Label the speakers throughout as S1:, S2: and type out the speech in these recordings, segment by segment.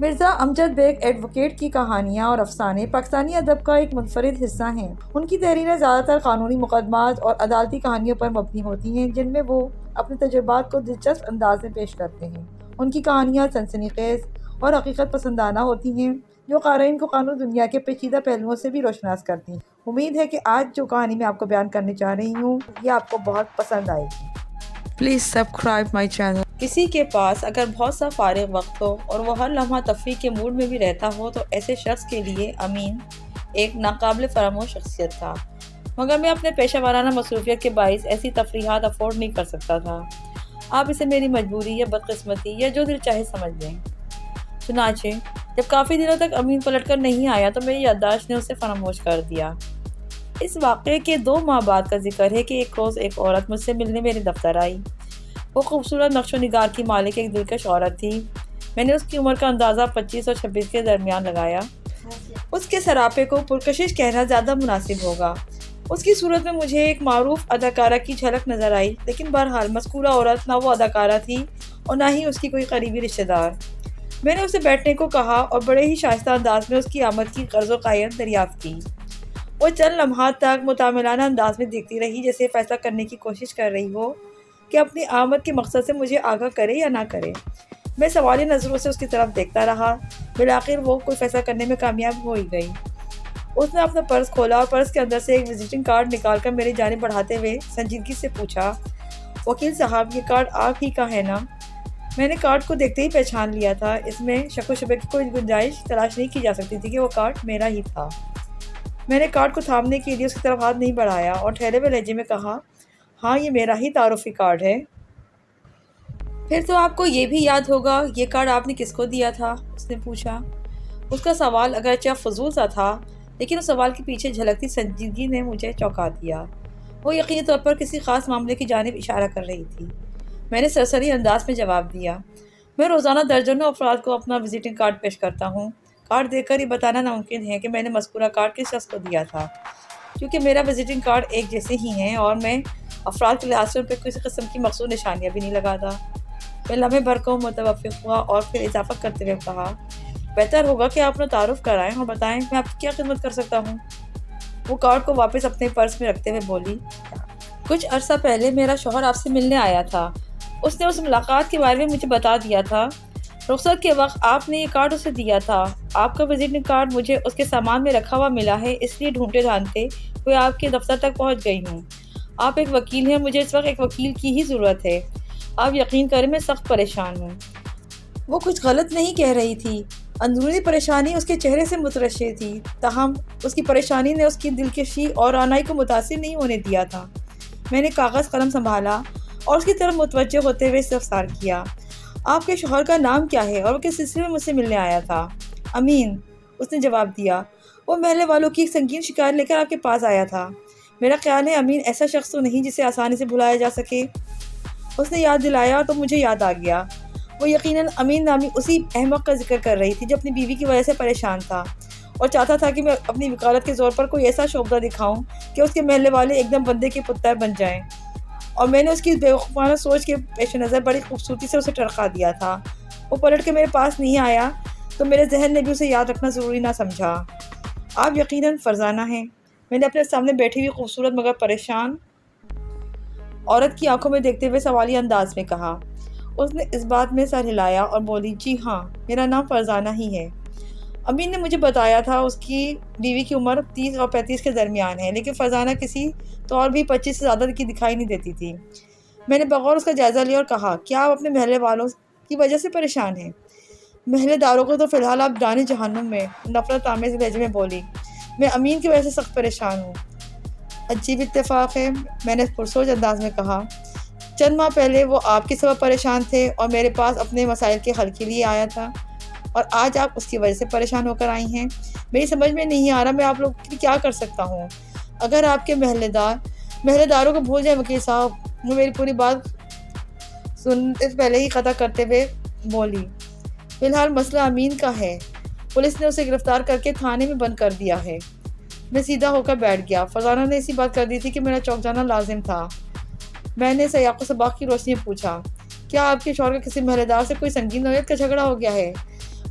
S1: مرزا امجد bag advocate کی کہانیاں اور افسانے پاکستانی ادب کا ایک منفرد حصہ ہیں۔ ان کی تحریریں زیادہ تر قانونی مقدمات اور عدالتی کہانیوں پر مبنی ہوتی ہیں، جن میں وہ اپنے تجربات کو دلچسپ انداز میں پیش کرتے ہیں۔ ان کی کہانیاں سنسنی خیز اور حقیقت پسندانہ ہوتی ہیں، جو قارئین کو قانون دنیا کے پیچیدہ پہلوؤں سے بھی روشناس کرتی ہیں۔ امید ہے کہ آج جو کہانی میں آپ کو بیان کرنے جا رہی ہوں، یہ آپ کو بہت پسند آئے گی۔
S2: Please subscribe my channel.
S3: کسی کے پاس اگر بہت سا فارغ وقت ہو اور وہ ہر لمحہ تفریح کے موڈ میں بھی رہتا ہو تو ایسے شخص کے لیے امین ایک ناقابل فراموش شخصیت تھا، مگر میں اپنے پیشہ ورانہ مصروفیت کے باعث ایسی تفریحات افورڈ نہیں کر سکتا تھا۔ آپ اسے میری مجبوری یا بدقسمتی یا جو دل چاہے سمجھ لیں۔ چنانچہ جب کافی دنوں تک امین پلٹ کر نہیں آیا تو میری یادداشت نے اسے فراموش کر دیا۔ اس واقعے کے 2 ماہ بعد کا ذکر ہے کہ ایک روز ایک عورت مجھ سے ملنے میرے دفتر آئی۔ وہ خوبصورت نقش و نگار کی مالک ایک دلکش عورت تھی۔ میں نے اس کی عمر کا اندازہ 25 اور 26 کے درمیان لگایا۔ اس کے سراپے کو پرکشش کہنا زیادہ مناسب ہوگا۔ اس کی صورت میں مجھے ایک معروف اداکارہ کی جھلک نظر آئی، لیکن بہرحال مذکورہ عورت نہ وہ اداکارہ تھی اور نہ ہی اس کی کوئی قریبی رشتہ دار۔ میں نے اسے بیٹھنے کو کہا اور بڑے ہی شائستہ انداز میں اس کی آمد کی غرض و قائد دریافت کی۔ وہ چند لمحات تک متعاملانہ انداز میں دیکھتی رہی، جیسے فیصلہ کرنے کی کوشش کر رہی ہو کہ اپنی آمد کے مقصد سے مجھے آگاہ کرے یا نہ کرے۔ میں سوالی نظروں سے اس کی طرف دیکھتا رہا۔ بالآخر وہ کوئی فیصلہ کرنے میں کامیاب ہو ہی گئی۔ اس نے اپنا پرس کھولا اور پرس کے اندر سے ایک وزٹنگ کارڈ نکال کر میری جانب بڑھاتے ہوئے سنجیدگی سے پوچھا، وکیل صاحب، یہ کارڈ آپ ہی کا ہے نا؟ میں نے کارڈ کو دیکھتے ہی پہچان لیا تھا۔ اس میں شک و شبے کی کوئی گنجائش تلاش نہیں کی جا سکتی تھی کہ وہ کارڈ میرا ہی تھا۔ میں نے کارڈ کو تھامنے کے لیے اس کی طرف ہاتھ نہیں بڑھایا اور ٹھہرے ہوئے لہجے میں کہا، ہاں یہ میرا ہی تعارفی کارڈ ہے۔ پھر تو آپ کو یہ بھی یاد ہوگا یہ کارڈ آپ نے کس کو دیا تھا؟ اس نے پوچھا۔ اس کا سوال اگرچہ فضول سا تھا، لیکن اس سوال کے پیچھے جھلکتی سنجیدگی نے مجھے چونکا دیا۔ وہ یقینی طور پر کسی خاص معاملے کی جانب اشارہ کر رہی تھی۔ میں نے سرسری انداز میں جواب دیا، میں روزانہ درجنوں افراد کو اپنا وزٹنگ کارڈ پیش کرتا ہوں۔ کارڈ دیکھ کر یہ بتانا ناممکن ہے کہ میں نے مذکورہ کارڈ کس شخص کو دیا تھا، کیونکہ میرا وزٹنگ کارڈ ایک جیسے ہی ہیں اور میں افراد کے لحاظ سے ان پہ کسی قسم کی مخصوص نشانیاں بھی نہیں لگاتا۔ میں لمحے بھر کو متوقف ہوا اور پھر اضافہ کرتے ہوئے کہا، بہتر ہوگا کہ آپ اپنا تعارف کرائیں اور بتائیں میں آپ کی کیا خدمت کر سکتا ہوں۔ وہ کارڈ کو واپس اپنے پرس میں رکھتے ہوئے بولی، کچھ عرصہ پہلے میرا شوہر آپ سے ملنے آیا تھا۔ اس نے اس ملاقات کے بارے میں مجھے بتا دیا تھا۔ رخصت کے وقت آپ نے یہ کارڈ اسے دیا تھا۔ آپ کا وزٹنگ کارڈ مجھے اس کے سامان میں رکھا ہوا ملا ہے، اس لیے ڈھونڈتے ڈھانڈتے کوئی آپ کے دفتر تک پہنچ گئی ہوں۔ آپ ایک وکیل ہیں، مجھے اس وقت ایک وکیل کی ہی ضرورت ہے۔ آپ یقین کریں میں سخت پریشان ہوں۔ وہ کچھ غلط نہیں کہہ رہی تھی۔ اندرونی پریشانی اس کے چہرے سے مترشح تھی، تاہم اس کی پریشانی نے اس کی دلکشی اور رعنائی کو متاثر نہیں ہونے دیا تھا۔ میں نے کاغذ قلم سنبھالا اور اس کی طرف متوجہ ہوتے ہوئے استفسار کیا، آپ کے شوہر کا نام کیا ہے اور وہ کس سلسلے میں مجھ سے ملنے آیا تھا؟ امین، اس نے جواب دیا۔ وہ محلے والوں کی ایک سنگین شکایت لے کر آپ کے پاس آیا تھا۔ میرا خیال ہے امین ایسا شخص تو نہیں جسے آسانی سے بھلایا جا سکے۔ اس نے یاد دلایا تو مجھے یاد آ گیا۔ وہ یقیناً امین نامی اسی احمق کا ذکر کر رہی تھی جو اپنی بیوی کی وجہ سے پریشان تھا اور چاہتا تھا کہ میں اپنی وکالت کے زور پر کوئی ایسا شعبہ دکھاؤں کہ اس کے محلے والے ایک دم بندے کے پتر بن جائیں، اور میں نے اس کی بیوقوفانہ سوچ کے پیش نظر بڑی خوبصورتی سے اسے ٹرقا دیا تھا۔ وہ پلٹ کے میرے پاس نہیں آیا تو میرے ذہن نے بھی اسے یاد رکھنا ضروری نہ سمجھا۔ آپ یقیناً فرزانہ ہیں، میں نے اپنے سامنے بیٹھی ہوئی خوبصورت مگر پریشان عورت کی آنکھوں میں دیکھتے ہوئے سوالی انداز میں کہا۔ اس نے اس بات میں سر ہلایا اور بولی، جی ہاں، میرا نام فرزانہ ہی ہے۔ امین نے مجھے بتایا تھا اس کی بیوی کی عمر 30 اور 35 کے درمیان ہے، لیکن فرزانہ کسی طور بھی 25 سے زیادہ کی دکھائی نہیں دیتی تھی۔ میں نے بغور اس کا جائزہ لیا اور کہا، کیا آپ اپنے محلے والوں کی وجہ سے پریشان ہیں؟ محلے داروں کو تو فی الحال آپ دانے جہنم میں، نفرت آمیز لہجے میں بولی، میں امین کی وجہ سے سخت پریشان ہوں۔ عجیب اتفاق ہے، میں نے پرسوچ انداز میں کہا، چند ماہ پہلے وہ آپ کے سبب پریشان تھے اور میرے پاس اپنے مسائل کے حل کے لیے آیا تھا، اور آج آپ اس کی وجہ سے پریشان ہو کر آئی ہیں۔ میری سمجھ میں نہیں آ رہا میں آپ لوگ کے لیے کیا کر سکتا ہوں۔ اگر آپ کے محلے داروں کو بھول جائیں وکیل صاحب۔ وہ میری پوری بات سنتے پہلے ہی قطع کرتے ہوئے بولی، فی الحال مسئلہ امین کا ہے، پولیس نے اسے گرفتار کر کے تھانے میں بند کر دیا ہے۔ میں سیدھا ہو کر بیٹھ گیا۔ فرزانہ نے اسی بات کر دی تھی کہ میرا چونک جانا لازم تھا۔ میں نے سیاق و سباق کی روشنی میں پوچھا، کیا آپ کے شوہر کا کسی محلے دار سے کوئی سنگین نوعیت کا جھگڑا ہو گیا ہے؟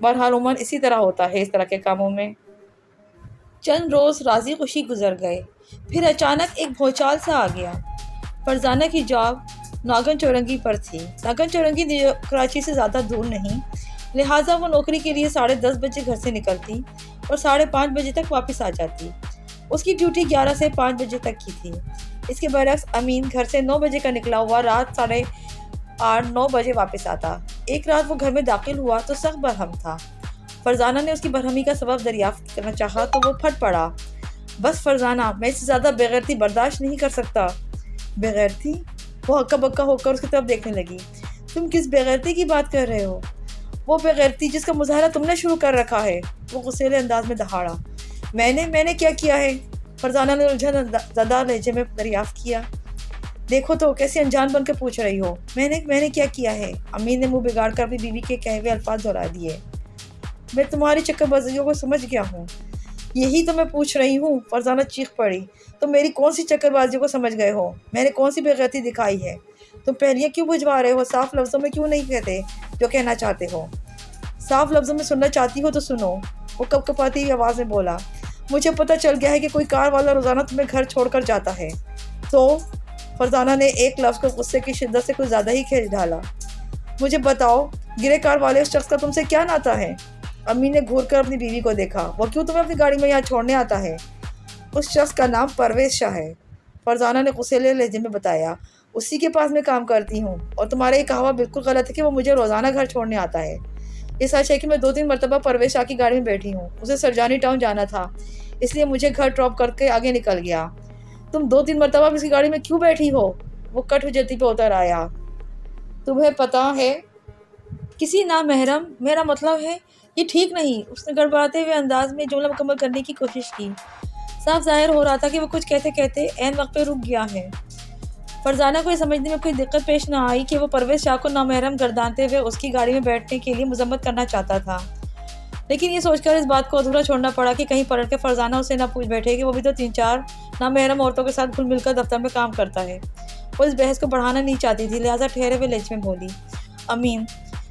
S3: بہرحال عموماً اسی طرح ہوتا ہے اس طرح کے کاموں میں۔ چند روز راضی خوشی گزر گئے، پھر اچانک ایک بھونچال سا آ گیا۔ فرزانہ کی جاب ناگن چورنگی پر تھی۔ ناگن چورنگی کراچی سے زیادہ دور نہیں، لہٰذا وہ نوکری کے لیے 10:30 بجے گھر سے نکلتی اور 5:30 بجے تک واپس آ جاتی۔ اس کی ڈیوٹی 11 سے 5 بجے تک کی تھی۔ اس کے برعکس امین گھر سے 9 بجے کا نکلا ہوا رات 8:30-9 بجے واپس آتا۔ ایک رات وہ گھر میں داخل ہوا تو سخت برہم تھا۔ فرزانہ نے اس کی برہمی کا سبب دریافت کرنا چاہا تو وہ پھٹ پڑا۔ بس فرزانہ، میں اس سے زیادہ بےغیرتی برداشت نہیں کر سکتا۔ بےغیرتی؟ وہ ہکا بکا ہو کر اس کی طرف دیکھنے لگی۔ تم کس بےغیرتی کی بات کر رہے ہو؟ وہ بےغیرتی جس کا مظاہرہ تم نے شروع کر رکھا ہے، وہ غصیلے انداز میں دہاڑا۔ میں نے کیا کیا ہے؟ فرزانہ نے الجھن زدہ لہجے میں دریافت کیا۔ دیکھو تو کیسے انجان بن کے پوچھ رہی ہو۔ میں نے کیا کیا ہے؟ امین نے منہ بگاڑ کر اپنی بیوی کے کہے ہوئے الفاظ دہرا دیے۔ میں تمہاری چکر بازیوں کو سمجھ گیا ہوں۔ یہی تو میں پوچھ رہی ہوں، فرزانہ چیخ پڑی۔ تم میری کون سی چکر بازیوں کو سمجھ گئے ہو؟ میں نے کون سی بےغیرتی دکھائی ہے؟ تم پہلیاں کیوں بھجوا رہے ہو؟ صاف لفظوں میں کیوں نہیں کہتے جو کہنا چاہتے ہو؟ صاف لفظوں میں سننا چاہتی ہو تو سنو، وہ کپکپاتی ہوئی آواز میں بولا۔ مجھے پتہ چل گیا ہے کہ کوئی کار والا روزانہ تمہیں گھر چھوڑ کر جاتا ہے۔ تو فرزانہ نے ایک لفظ کو غصے کی شدت سے کچھ زیادہ ہی کھینچ ڈالا۔ مجھے بتاؤ، گرے کار والے اس شخص کا تم سے کیا ناتا ہے؟ امی نے گھور کر اپنی بیوی کو دیکھا۔ وہ کیوں تمہیں اپنی گاڑی میں یہاں چھوڑنے آتا ہے؟ اس شخص کا نام پرویز شاہ ہے، فرزانہ نے غصیلے لہجے میں بتایا۔ اسی کے پاس میں کام کرتی ہوں، اور تمہارا یہ کہاوا بالکل غلط ہے کہ وہ مجھے روزانہ گھر چھوڑنے آتا ہے۔ یہ سچ ہے کہ میں 2-3 مرتبہ پرویز شاہ کی گاڑی میں بیٹھی ہوں۔ اسے سرجانی ٹاؤن جانا تھا، اس لیے مجھے گھر ڈراپ کر کے آگے نکل گیا۔ تم 2-3 مرتبہ اس کی گاڑی میں کیوں بیٹھی ہو؟ وہ کٹ ہجتی پہ اتر آیا۔ تمہیں پتہ ہے کسی نامحرم، میرا مطلب ہے یہ ٹھیک نہیں۔ اس نے گڑبڑاتے ہوئے انداز میں جملہ مکمل کرنے کی کوشش کی۔ صاف ظاہر ہو رہا تھا کہ وہ کچھ کہتے کہتے عین وقت پہ رک گیا ہے۔ فرزانہ کو یہ سمجھنے میں کوئی دقت پیش نہ آئی کہ وہ پرویز شاہ کو نامحرم گردانتے ہوئے اس کی گاڑی میں بیٹھنے کے لیے مذمت کرنا چاہتا تھا، لیکن یہ سوچ کر اس بات کو ادھورا چھوڑنا پڑا کہ کہیں پلٹ کے فرزانہ اسے نہ پوچھ بیٹھے کہ وہ بھی تو 3-4 نامحرم عورتوں کے ساتھ گھل مل کر دفتر میں کام کرتا ہے۔ وہ اس بحث کو بڑھانا نہیں چاہتی تھی، لہٰذا ٹھہرے ہوئے لہجے میں بولی۔ امین،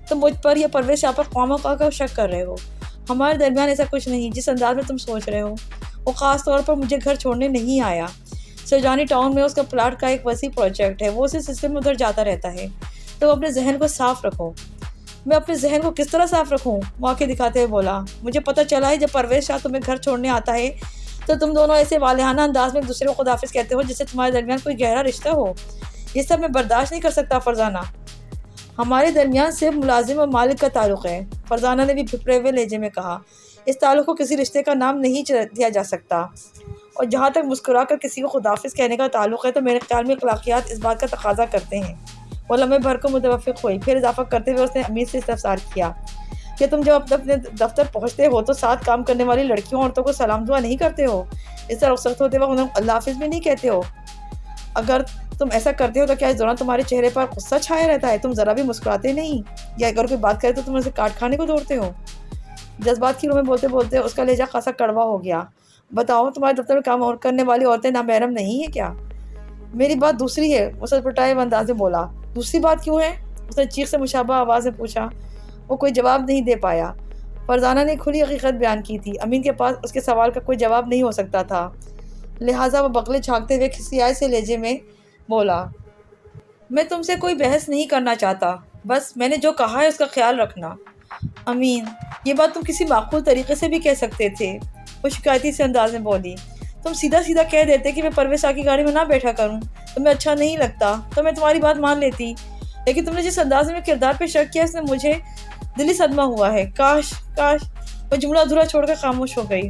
S3: تم مجھ پر یا پرویز شاہ پر خواہ مخواہ کا شک کر رہے ہو۔ ہمارے درمیان ایسا کچھ نہیں جس انداز میں تم سوچ رہے ہو۔ وہ خاص طور پر مجھے گھر چھوڑنے نہیں آیا۔ سرجانی ٹاؤن میں اس کا پلاٹ کا ایک وسیع پروجیکٹ ہے، وہ اسی سلسلے میں ادھر جاتا رہتا ہے۔ تو اپنے ذہن کو صاف رکھو۔ میں اپنے ذہن کو کس طرح صاف رکھوں؟ موقع دکھاتے ہوئے بولا۔ مجھے پتہ چلا ہے جب پرویز شاہ تمہیں گھر چھوڑنے آتا ہے تو تم دونوں ایسے والہانہ انداز میں ایک دوسرے کو خداحافظ کہتے ہو جس سے تمہارے درمیان کوئی گہرا رشتہ ہو۔ یہ سب میں برداشت نہیں کر سکتا فرزانہ۔ ہمارے درمیان صرف ملازم اور مالک کا تعلق ہے، فرزانہ نے بھی پھپڑے ہوئے لہجے میں کہا۔ اس تعلق کو کسی رشتے کا نام نہیں دیا جا سکتا، اور جہاں تک مسکرا کر کسی کو خداحافظ کہنے کا تعلق ہے تو میرے خیال میں اخلاقیات اس بات کا تقاضا کرتے ہیں۔ وہ لمحے بھر کو متوقف ہوئی، پھر اضافہ کرتے ہوئے اس نے امیر سے استفسار کیا کہ تم جب اپنے دفتر پہنچتے ہو تو ساتھ کام کرنے والی لڑکیوں عورتوں کو سلام دعا نہیں کرتے ہو؟ اس طرح رخصت ہوتے وقت انہیں اللہ حافظ بھی نہیں کہتے ہو؟ اگر تم ایسا کرتے ہو تو کیا اس دوران تمہارے چہرے پر غصہ چھایا رہتا ہے؟ تم ذرا بھی مسکراتے نہیں، یا اگر کوئی بات کرے تو تم اسے کاٹ کھانے کو دوڑتے ہو؟ جذبات کی روح میں بولتے بولتے اس کا لہجہ خاصا کڑوا ہو گیا۔ بتاؤ، تمہارے دفتر میں کام کرنے والی عورتیں نامحرم نہیں ہیں کیا؟ میری بات دوسری ہے، وہ سٹپٹائے ہوئے انداز میں بولا۔ دوسری بات کیوں ہے؟ اس نے چیخ سے مشابہ آواز میں پوچھا۔ وہ کوئی جواب نہیں دے پایا۔ فرزانہ نے کھلی حقیقت بیان کی تھی، امین کے پاس اس کے سوال کا کوئی جواب نہیں ہو سکتا تھا، لہٰذا وہ بغلیں جھانکتے ہوئے کھسیائے سے لہجے میں بولا۔ میں تم سے کوئی بحث نہیں کرنا چاہتا، بس میں نے جو کہا ہے اس کا خیال رکھنا۔ امین، یہ بات تم کسی معقول طریقے سے بھی کہہ سکتے تھے، وہ شکایتی سے انداز میں بولی۔ تم سیدھا سیدھا کہہ دیتے کہ میں پرویز شاہ کی گاڑی میں نہ بیٹھا کروں، تمہیں اچھا نہیں لگتا تو میں تمہاری بات مان لیتی، لیکن تم نے جس انداز میں کردار پہ شک کیا اس نے مجھے دلی صدمہ ہوا ہے۔ کاش وہ جملہ ادھورا چھوڑ کر خاموش ہو گئی۔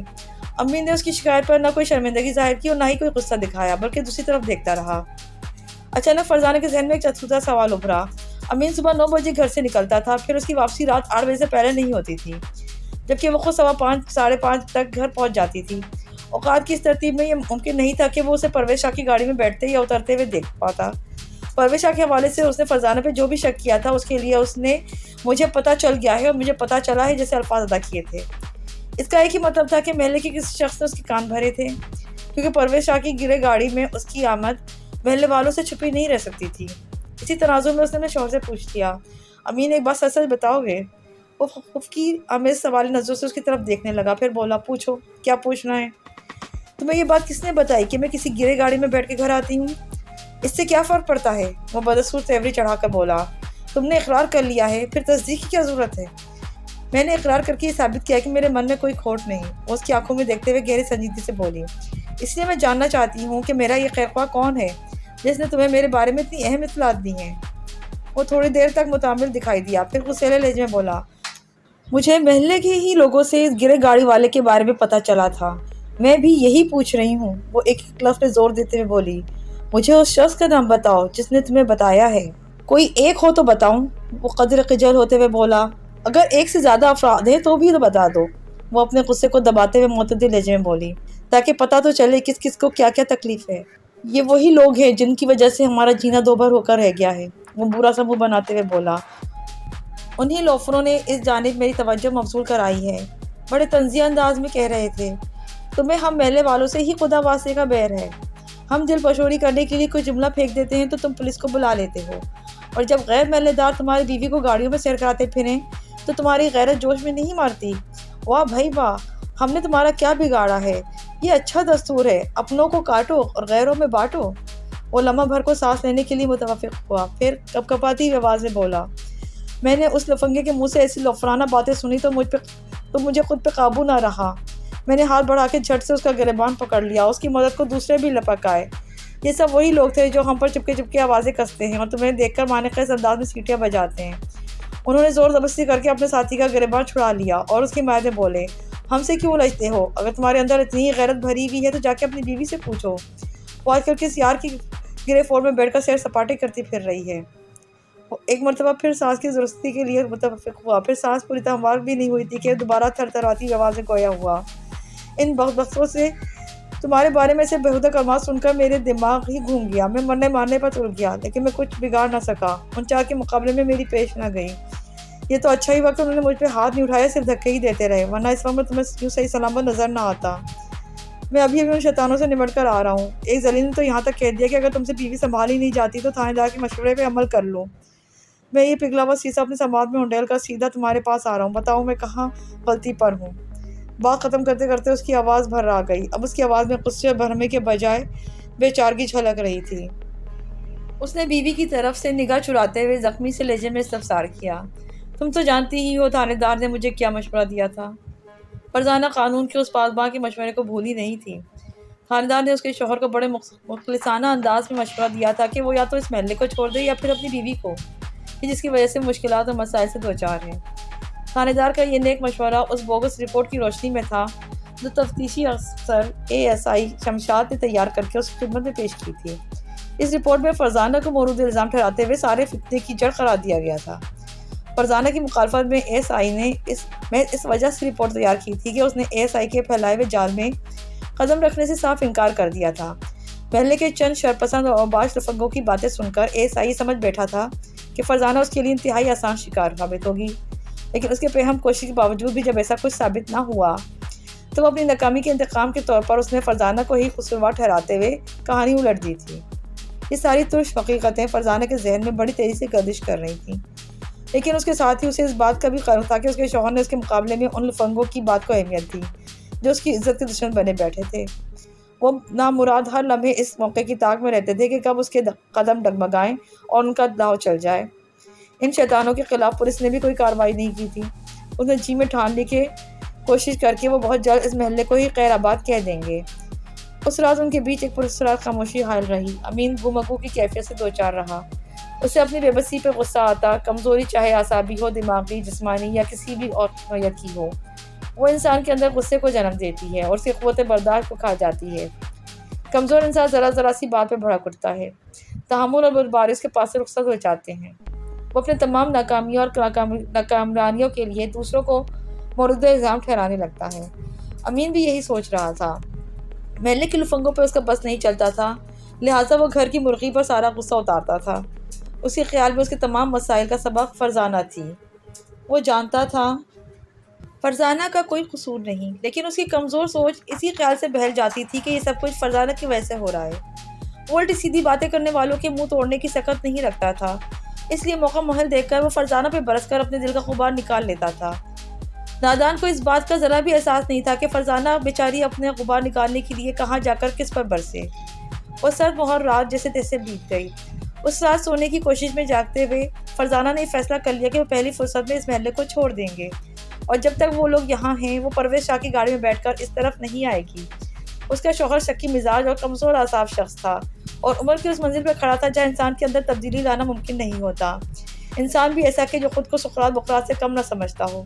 S3: امین نے اس کی شکایت پر نہ کوئی شرمندگی ظاہر کی اور نہ ہی کوئی غصہ دکھایا، بلکہ دوسری طرف دیکھتا رہا۔ اچانک فرزانہ کے ذہن میں ایک چسوتا سوال ابھرا۔ امین صبح 9 بجے گھر سے نکلتا تھا، پھر اس کی واپسی رات 8 بجے سے پہلے نہیں ہوتی تھی، جبکہ وہ خود 5:15 ساڑھے 5 تک گھر پہنچ جاتی تھی۔ اوقات کی اس ترتیب میں یہ ممکن نہیں تھا کہ وہ اسے پرویز شاہ کی گاڑی میں بیٹھتے یا اترتے ہوئے دیکھ پاتا۔ پرویز شاہ کے حوالے سے اس نے فرزانہ پہ جو بھی شک کیا تھا اس کے لیے اس نے مجھے پتہ چل گیا ہے اور مجھے پتہ چلا ہے جیسے الفاظ ادا کیے تھے۔ اس کا ایک ہی مطلب تھا کہ محلے کے کسی شخص نے اس کے کان بھرے تھے، کیونکہ پرویز شاہ کی گرے گاڑی میں اس کی آمد محلے والوں سے چھپی نہیں رہ سکتی تھی۔ اسی تناظر میں اس نے شوہر سے پوچھ لیا، امین ایک بات سچ سچ بتاؤ گے؟ وہ خفقی آمیز سوالی نظروں سے اس کی طرف دیکھنے لگا، پھر بولا، پوچھو، کیا پوچھنا ہے؟ تمہیں یہ بات کس نے بتائی کہ میں کسی گرے گاڑی میں بیٹھ کے گھر آتی ہوں؟ اس سے کیا فرق پڑتا ہے؟ وہ بدسور تیوری چڑھا کر بولا، تم نے اقرار کر لیا ہے، پھر تصدیق کی کیا ضرورت ہے؟ میں نے اقرار کر کے یہ ثابت کیا کہ میرے من میں کوئی کھوٹ نہیں۔ وہ اس کی آنکھوں میں دیکھتے ہوئے گہری سنجیدگی سے بولی، اس لیے میں جاننا چاہتی ہوں کہ میرا یہ خیرخواہ کون ہے جس نے تمہیں میرے بارے میں اتنی اہم اطلاعات دی ہیں۔ وہ تھوڑی دیر تک متعامل دکھائی دیا، پھر غصیلے لہجے میں بولا، مجھے محلے کے ہی لوگوں سے اس گرے گاڑی والے کے بارے میں پتہ چلا تھا، میں بھی یہی پوچھ رہی ہوں۔ وہ ایک لفظ پہ زور دیتے ہوئے بولی، مجھے اس شخص کا نام بتاؤ جس نے تمہیں بتایا ہے۔ کوئی ایک ہو تو بتاؤں؟ وہ قدر خجل ہوتے ہوئے بولا، اگر ایک سے زیادہ افراد ہیں تو بھی تو بتا دو۔ وہ اپنے غصے کو دباتے ہوئے معتدل لہجے میں بولی، تاکہ پتہ تو چلے کس کس کو کیا کیا تکلیف ہے۔ یہ وہی لوگ ہیں جن کی وجہ سے ہمارا جینا دوبھر ہو کر رہ گیا ہے۔ وہ برا سا منہ بناتے ہوئے بولا، انہی لوفروں نے اس جانب میری توجہ مبذول کرائی ہے۔ بڑے طنزیہ انداز میں کہہ رہے تھے، تمہیں ہم محلے والوں سے ہی خدا واسطے کا بیر ہے۔ ہم دل پشوری کرنے کے لیے کوئی جملہ پھینک دیتے ہیں تو تم پولیس کو بلا لیتے ہو، اور جب غیر محلے دار تمہاری بیوی کو گاڑیوں میں سیر کراتے پھریں تو تمہاری غیرت جوش میں نہیں مارتی۔ واہ بھائی واہ، ہم نے تمہارا کیا بگاڑا ہے؟ یہ اچھا دستور ہے، اپنوں کو کاٹو اور غیروں میں بانٹو۔ وہ لمحہ بھر کو سانس لینے کے لیے متوقف ہوا، پھر کپکپاتی ہوئی آواز میں بولا، میں نے اس لفنگے کے منہ سے ایسی لفرانہ باتیں سنی تو مجھے خود پہ قابو نہ رہا۔ میں نے ہاتھ بڑھا کے جھٹ سے اس کا گریبان پکڑ لیا، اس کی مدد کو دوسرے بھی لپک آئے۔ یہ سب وہی لوگ تھے جو ہم پر چپکے چپکے آوازیں کستے ہیں اور تمہیں دیکھ کر مانے خیز انداز میں سیٹیاں بجاتے ہیں۔ انہوں نے زور زبردستی کر کے اپنے ساتھی کا گریبان چھڑا لیا اور اس کی مائدے بولے، ہم سے کیوں الجھتے ہو؟ اگر تمہارے اندر اتنی ہی غیرت بھری ہوئی ہے تو جا کے اپنی بیوی سے پوچھو، وہ آج کل کس یار کی گرے فور میں بیٹھ کر سیر سپاٹے کرتی پھر رہی ہے۔ ایک مرتبہ پھر سانس کی درستی کے لیے متفق ہوا، پھر سانس پوری طرح ہموار بھی نہیں ہوئی تھی کہ دوبارہ تھر تھراتی آواز میں گویا ہوا، ان بدبختوں سے تمہارے بارے میں سے بےہودہ کلمات سن کر میرے دماغ ہی گھوم گیا، میں مرنے مارنے پر تل گیا، لیکن میں کچھ بگاڑ نہ سکا، ان چار کے مقابلے میں میری پیش نہ گئی۔ یہ تو اچھا ہی وقت انہوں نے مجھ پہ ہاتھ نہیں اٹھایا، صرف دھکے ہی دیتے رہے، ورنہ اس وقت میں تمہیں یوں صحیح سلامت نظر نہ آتا۔ میں ابھی ان شیطانوں سے نمٹ کر آ رہا ہوں۔ ایک ذلیل نے تو یہاں تک کہہ دیا کہ اگر تم سے بیوی سنبھال ہی نہیں جاتی تو تھانے دار کے مشورے پہ عمل کر لو۔ میں یہ پگھلا ہوا سیسا اپنے سماعت میں انڈیل کر سیدھا تمہارے پاس آ رہا ہوں، بتاؤ میں کہاں غلطی پر ہوں؟ بات ختم کرتے کرتے اس کی آواز بھر آ گئی، اب اس کی آواز میں غصے اور بھرمے کے بجائے بے چارگی جھلک رہی تھی۔ اس نے بیوی کی طرف سے نگاہ چراتے ہوئے زخمی سے لہجے میں استفسار کیا، تم تو جانتی ہی ہو تھانے دار نے مجھے کیا مشورہ دیا تھا؟ فرزانہ قانون کے اس پاسباں کے مشورے کو بھولی نہیں تھی۔ تھانے دار نے اس کے شوہر کو بڑے مخلصانہ انداز میں مشورہ دیا تھا کہ وہ یا تو اس محلے کو چھوڑ دے یا پھر اپنی بیوی کو، جس کی وجہ سے مشکلات اور مسائل سے دوچار ہے۔ تھانے دار کا یہ نیک مشورہ اس بوگس رپورٹ کی روشنی میں تھا جو تفتیشی افسر ASI شمشاد نے تیار کر کے اس کی خدمت میں پیش کی تھی۔ اس رپورٹ میں فرزانہ کو مورد الزام ٹھہراتے ہوئے سارے فتنے کی جڑ قرار دیا گیا تھا۔ فرزانہ کی مخالفت میں ASI نے اس وجہ سے رپورٹ تیار کی تھی کہ اس نے ASI کے پھیلائے ہوئے جال میں قدم رکھنے سے صاف انکار کر دیا تھا۔ محلے کے چند شرپسند اور باش لفنگوں کی باتیں سن کر ASI سمجھ بیٹھا تھا کہ فرزانہ اس کے لیے انتہائی آسان شکار ثابت ہوگی، لیکن اس کے پہ ہم کوشش کے باوجود بھی جب ایسا کچھ ثابت نہ ہوا تو وہ اپنی ناکامی کے انتقام کے طور پر اس نے فرزانہ کو ہی قصوروار ٹھہراتے ہوئے کہانی الٹ دی تھی۔ یہ ساری ترش حقیقتیں فرزانہ کے ذہن میں بڑی تیزی سے گردش کر رہی تھیں، لیکن اس کے ساتھ ہی اسے اس بات کا بھی خیال تھا کہ اس کے شوہر نے اس کے مقابلے میں ان لفنگوں کی بات کو اہمیت دی جو اس کی عزت کے دشمن بنے بیٹھے تھے۔ وہ نامراد ہر لمحے اس موقع کی طاق میں رہتے تھے کہ کب اس کے قدم ڈگمگائیں اور ان کا داؤ چل جائے۔ ان شیطانوں کے خلاف پولیس نے بھی کوئی کارروائی نہیں کی تھی۔ اس نے جی میں ٹھان لی کہ کوشش کر کے وہ بہت جلد اس محلے کو ہی خیر آباد کہہ دیں گے۔ اس رات ان کے بیچ ایک پراسرار خاموشی حائل رہی۔ امین گمگو کی کیفیت سے دوچار رہا۔ اسے اپنی بے بسی پہ غصہ آتا، کمزوری چاہے اعصابی ہو، دماغی، جسمانی یا کسی بھی اور نوعیت کی ہو، وہ انسان کے اندر غصے کو جنم دیتی ہے اور اس کی قوت برداشت کو کھا جاتی ہے۔ کمزور انسان ذرا ذرا سی بات پہ بھڑک اٹھتا ہے، تحمل اور بردباری اس کے پاس سے رخصت ہو جاتے ہیں۔ وہ اپنے تمام ناکامیوں اور ناکامرانیوں کے لیے دوسروں کو مورد الزام ٹھہرانے لگتا ہے۔ امین بھی یہی سوچ رہا تھا۔ محلے کے لفنگوں پہ اس کا بس نہیں چلتا تھا، لہٰذا وہ گھر کی مرغی پر سارا غصہ اتارتا تھا۔ اس کے خیال میں اس کے تمام مسائل کا سبب فرزانہ تھی۔ وہ جانتا تھا فرزانہ کا کوئی قصور نہیں، لیکن اس کی کمزور سوچ اسی خیال سے بہل جاتی تھی کہ یہ سب کچھ فرزانہ کی وجہ سے ہو رہا ہے۔ وہ الٹی سیدھی باتیں کرنے والوں کے منہ توڑنے کی سخت نہیں رکھتا تھا، اس لیے موقع محل دیکھ کر وہ فرزانہ پہ برس کر اپنے دل کا غبار نکال لیتا تھا۔ نادان کو اس بات کا ذرا بھی احساس نہیں تھا کہ فرزانہ بیچاری اپنے غبار نکالنے کے لیے کہاں جا کر کس پر برسے۔ وہ سرد مہر رات جیسے تیسے بیت گئی۔ اس رات سونے کی کوشش میں جاگتے ہوئے فرزانہ نے فیصلہ کر لیا کہ وہ پہلی فرصت میں اس محلے کو چھوڑ دیں گے، اور جب تک وہ لوگ یہاں ہیں وہ پرویز شاہ کی گاڑی میں بیٹھ کر اس طرف نہیں آئے گی۔ اس کا شوہر شکی مزاج اور کمزور اعصاب شخص تھا، اور عمر کی اس منزل پر کھڑا تھا جہاں انسان کے اندر تبدیلی لانا ممکن نہیں ہوتا، انسان بھی ایسا کہ جو خود کو سقراط بقراط سے کم نہ سمجھتا ہو۔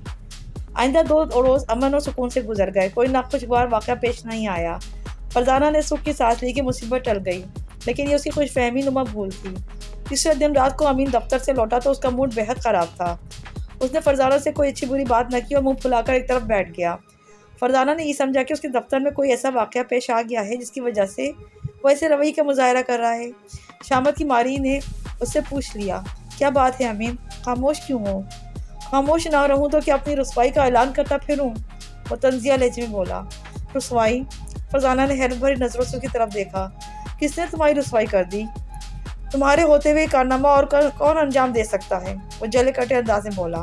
S3: آئندہ 2 روز امن اور سکون سے گزر گئے، کوئی ناخوشگوار واقعہ پیش نہیں آیا۔ فرزانہ نے سکھ کی سانس لی کہ مصیبت ٹل گئی، لیکن یہ اس کی خوش فہمی نما بھول تھی۔ تیسرے دن رات کو امین دفتر سے لوٹا تو اس کا موڈ بہت خراب تھا۔ اس نے فرزانہ سے کوئی اچھی بری بات نہ کی اور منہ پھلا کر ایک طرف بیٹھ گیا۔ فرزانہ نے یہ سمجھا کہ اس کے دفتر میں کوئی ایسا واقعہ پیش آ گیا ہے جس کی وجہ سے وہ ایسے رویے کا مظاہرہ کر رہا ہے۔ شامت کی ماری نے اس سے پوچھ لیا، کیا بات ہے امین، خاموش کیوں ہو؟ خاموش نہ رہوں تو کیا اپنی رسوائی کا اعلان کرتا پھروں؟ وہ طنزیہ لہجے میں بولا۔ رسوائی؟ فرزانہ نے حیرت بھری نظروں سے اس کی طرف دیکھا۔ کس نے تمہاری رسوائی کر دی؟ تمہارے ہوتے ہوئے کارنامہ اور کون انجام دے سکتا ہے؟ وہ جلے کٹے انداز میں بولا۔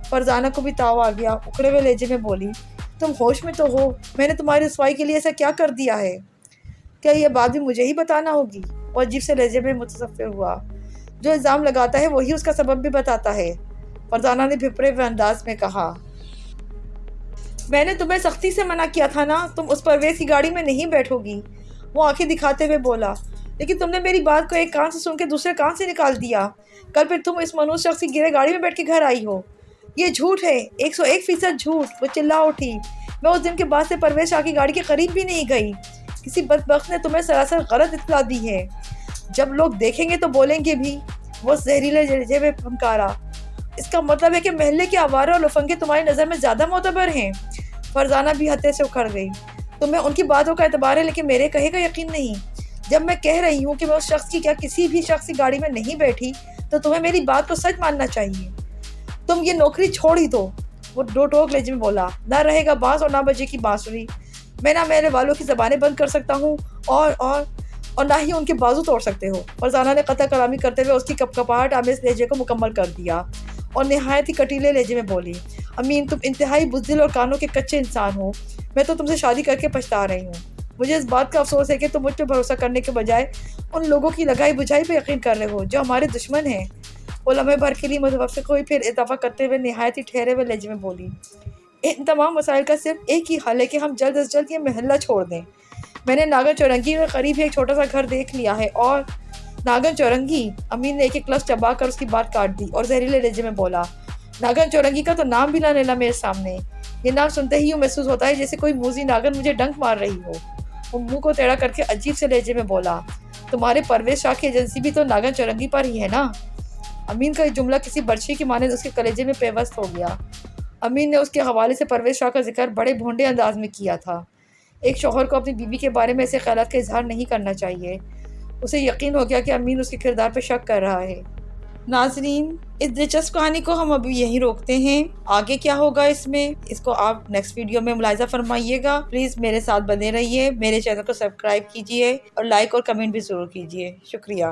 S3: فرزانہ کو بھی تاؤ آ گیا، اکھڑے ہوئے لہجے میں بولی، تم ہوش میں تو ہو؟ میں نے تمہاری رسوائی کے لیے ایسا کیا کر دیا ہے؟ کیا یہ بات بھی مجھے ہی بتانا ہوگی؟ وہ عجیب سے لہجے میں متصفر ہوا۔ جو الزام لگاتا ہے وہی اس کا سبب بھی بتاتا ہے، فرزانہ نے بھپرے ہوئے انداز میں کہا۔ میں نے تمہیں سختی سے منع کیا تھا نا، تم اس پرویز کی گاڑی میں نہیں بیٹھو گی، وہ آنکھیں دکھاتے ہوئے بولا، لیکن تم نے میری بات کو ایک کان سے سن کے دوسرے کان سے نکال دیا۔ کل پھر تم اس منحوس شخص کی گرے گاڑی میں بیٹھ کے گھر آئی ہو۔ یہ جھوٹ ہے، 101% جھوٹ، وہ چلا اٹھی۔ میں اس دن کے بعد سے پرویز شاہ کی گاڑی کے قریب بھی نہیں گئی۔ کسی بدبخت نے تمہیں سراسر غلط اطلاع دی ہے۔ جب لوگ دیکھیں گے تو بولیں گے بھی، وہ زہریلے لہجے میں پھنکارا۔ اس کا مطلب ہے کہ محلے کے آوارے اور لفنگے تمہاری نظر میں زیادہ معتبر ہیں۔ فرزانہ بھی ہتے سے اکھڑ گئی۔ تمہیں ان کی باتوں کا اعتبار ہے لیکن میرے کہے کا یقین نہیں۔ جب میں کہہ رہی ہوں کہ میں اس شخص کی کیا کسی بھی شخص کی گاڑی میں نہیں بیٹھی تو تمہیں میری بات کو سچ ماننا چاہیے۔ تم یہ نوکری چھوڑ ہی دو، وہ ڈو ٹوک لہجے میں بولا۔ نہ رہے گا بانس اور نہ بجے کی بانسری۔ میں نہ میرے والوں کی زبانیں بند کر سکتا ہوں اور نہ ہی ان کے بازو توڑ سکتے ہو۔ فرزانہ نے قطع کلامی کرتے ہوئے اس کی کپکپاہٹ آمیز لہجے کو مکمل کر دیا اور نہایت ہی کٹیلے لہجے میں بولی، امین تم انتہائی بزدل اور کانوں کے کچے انسان ہو۔ میں تو تم سے شادی کر کے پچھتا رہی ہوں۔ مجھے اس بات کا افسوس ہے کہ تم مجھ پہ بھروسہ کرنے کے بجائے ان لوگوں کی لگائی بجھائی پہ یقین کر رہے ہو جو ہمارے دشمن ہیں۔ وہ لمحے بھر کے لیے متوقف ہوئی، پھر اضافہ کرتے ہوئے نہایت ہی ٹھہرے ہوئے لہجے میں بولی، ان تمام مسائل کا صرف ایک ہی حل ہے کہ ہم جلد از جلد یہ محلہ چھوڑ دیں۔ میں نے ناگن چورنگی کے قریب ہی ایک چھوٹا سا گھر دیکھ لیا ہے اور ناگن چورنگی، امین نے ایک لفظ چبا کر اس کی بات کاٹ دی اور زہریلے لہجے میں بولا، ناگن چورنگی کا تو نام بھی نہ لینا میرے سامنے۔ یہ نام سنتے ہی یوں محسوس ہوتا ہے جیسے کوئی موذی ناگن مجھے ڈنک مار رہی ہو۔ وہ منہ کو ٹیڑھا کر کے عجیب سے لہجے میں بولا، تمہارے پرویز شاہ کی ایجنسی بھی تو ناگن چورنگی پر ہی ہے نا؟ امین کا یہ جملہ کسی برچھی کی مانند اس کے کلیجے میں پیوست ہو گیا۔ امین نے اس کے حوالے سے پرویز شاہ کا ذکر بڑے بھونڈے انداز میں کیا تھا۔ ایک شوہر کو اپنی بیوی کے بارے میں ایسے خیالات کا اظہار نہیں کرنا چاہیے۔ اسے یقین ہو گیا کہ امین اس کے کردار پہ شک کر رہا ہے۔ ناظرین، اس دلچسپ کہانی کو ہم ابھی یہیں روکتے ہیں۔ آگے کیا ہوگا اس کو آپ نیکسٹ ویڈیو میں ملاحظہ فرمائیے گا۔ پلیز میرے ساتھ بنے رہیے، میرے چینل کو سبسکرائب کیجیے اور لائک اور کمنٹ بھی ضرور کیجیے۔ شکریہ۔